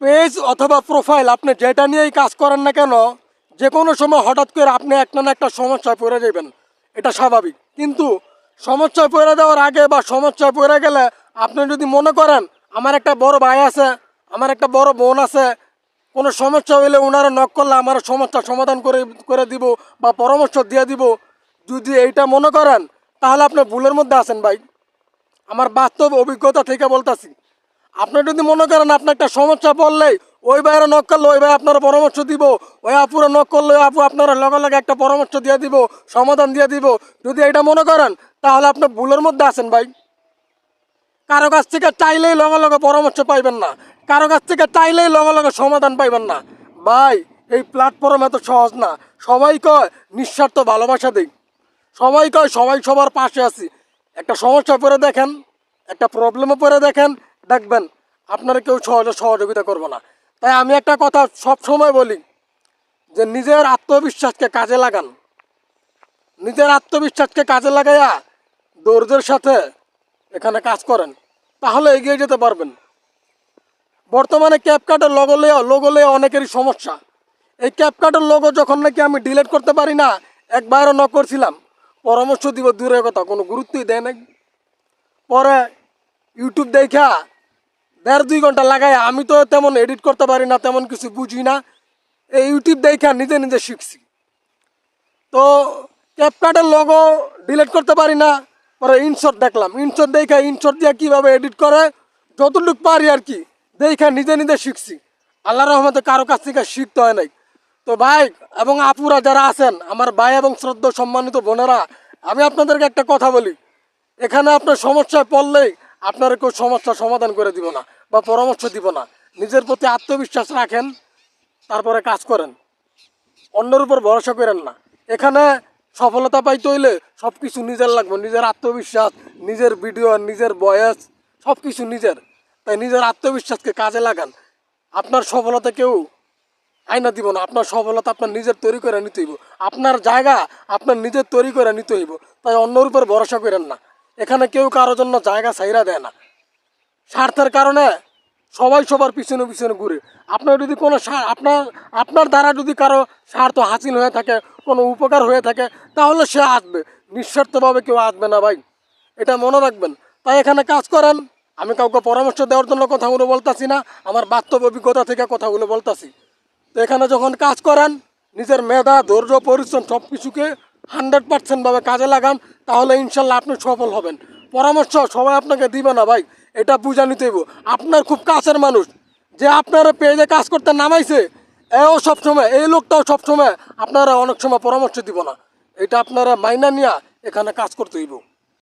Page অথবা profile আপনি যেটা নিয়েই কাজ করেন না কেন, যে কোনো সময় হঠাৎ করে আপনি একটা না একটা সমস্যায় পড়ে যাবেন, এটা স্বাভাবিক। কিন্তু সমস্যায় পড়ে যাওয়ার আগে বা সমস্যায় পড়ে গেলে আপনি যদি মনে করেন আমার একটা বড় ভাই আছে, আমার একটা বড় বোন আছে, কোনো সমস্যা হইলে ওনারা নক করলে আমার সমস্যার সমাধান করে করে দিব বা পরামর্শ দিয়ে দিব, যদি এইটা মনে করেন তাহলে আপনি ভুলের মধ্যে আছেন ভাই। আমার বাস্তব অভিজ্ঞতা থেকে বলতেছি। আপনি যদি মনে করেন আপনার একটা সমস্যা পড়লেই ওই ভাইয়েরা নক করলে ওই ভাই আপনারা পরামর্শ দিব, ওই আপুরা নক করলে ওই আপু আপনারা লগে লগে একটা পরামর্শ দিয়ে দিব, সমাধান দিয়ে দিব, যদি এটা মনে করেন তাহলে আপনি ভুলের মধ্যে আছেন ভাই। কারো কাছ থেকে চাইলেই লগে লগে পরামর্শ পাইবেন না, কারো কাছ থেকে চাইলেই লগে লগে সমাধান পাইবেন না ভাই। এই প্ল্যাটফর্ম এত সহজ না। সবাই কয় নিঃস্বার্থ ভালোবাসা দিই, সবাই কয় সবাই সবার পাশে আছি। একটা সমস্যা পড়ে দেখেন, একটা প্রবলেমে পড়ে দেখেন, দেখবেন আপনারা কেউ সহজে সহযোগিতা করবো না। তাই আমি একটা কথা সব সময় বলি যে নিজের আত্মবিশ্বাসকে কাজে লাগান, নিজের আত্মবিশ্বাসকে কাজে লাগাইয়া ধৈর্যের সাথে এখানে কাজ করেন, তাহলে এগিয়ে যেতে পারবেন। বর্তমানে ক্যাপকাটের লোগো লিয়ে অনেকেরই সমস্যা। এই ক্যাপকাটের লোগো যখন নাকি আমি ডিলিট করতে পারি না, একবারও নক করছিলাম, পরামর্শ দিব দূরের কথা, কোনো গুরুত্বই দেয় নাই। পরে ইউটিউব দেখা 1.5-2 ঘন্টা লাগাই, আমি তো তেমন এডিট করতে পারি না, তেমন কিছু বুঝি না, এই ইউটিউব দেখা নিজে নিজে শিখছি। তো ক্যাপকাটের লোগো ডিলিট করতে পারি না, পরে ইনশট দেখলাম, ইনশট দেখা ইনশট দিয়ে কীভাবে এডিট করে যতটুকু পারি আর কি দেখা নিজে নিজে শিখছি। আল্লাহ রহমতে কারো কাছ থেকে শিখতে হয় নাই। তো ভাই এবং আপুরা যারা আছেন, আমার ভাই এবং শ্রদ্ধা সম্মানিত বোনেরা, আমি আপনাদেরকে একটা কথা বলি, এখানে আপনার সমস্যায় পড়লেই আপনার কেউ সমস্যার সমাধান করে দিব না বা পরামর্শ দিব না। নিজের প্রতি আত্মবিশ্বাস রাখেন, তারপরে কাজ করেন, অন্যের উপর ভরসা করেন না। এখানে সফলতা পাইতে হইলে সব কিছু নিজের লাগবে, নিজের আত্মবিশ্বাস, নিজের ভিডিও, নিজের ভয়েস, সব কিছু নিজের। তাই নিজের আত্মবিশ্বাসকে কাজে লাগান। আপনার সফলতা কেউ আয়না দিব না, আপনার সফলতা আপনার নিজের তৈরি করে নিতে হইব, আপনার জায়গা আপনার নিজের তৈরি করে নিতে হইব। তাই অন্যের উপর ভরসা করেন না। এখানে কেউ কারোর জন্য জায়গা ছাইরা দেয় না। স্বার্থের কারণে সবাই সবার পিছনে পিছনে ঘুরে। আপনার যদি কোনো আপনার আপনার দ্বারা যদি কারো স্বার্থ হাসিল হয়ে থাকে, কোনো উপকার হয়ে থাকে, তাহলে সে আসবে, নিঃস্বার্থভাবে কেউ আসবে না ভাই, এটা মনে রাখবেন। তাই এখানে কাজ করেন। আমি কাউকে পরামর্শ দেওয়ার জন্য কথাগুলো বলতাছি না, আমার বাস্তব অভিজ্ঞতা থেকে কথাগুলো বলতাছি। তো এখানে যখন কাজ করেন, নিজের মেধা, ধৈর্য, পরিশ্রম সব কিছুকে 100% কাজে লাগান, তাহলে ইনশাল্লাহ আপনি সফল হবেন। পরামর্শ সবাই আপনাকে দিবে না ভাই, এটা বুঝা নিতে হইব। আপনার খুব কাছের মানুষ যে আপনারা পেজে কাজ করতে নামাইছে, এও সবসময়, এই লোকটাও সবসময় আপনারা অনেক সময় পরামর্শ দিব না। এটা আপনারা মাইনা নিয়ে এখানে কাজ করতে হইব।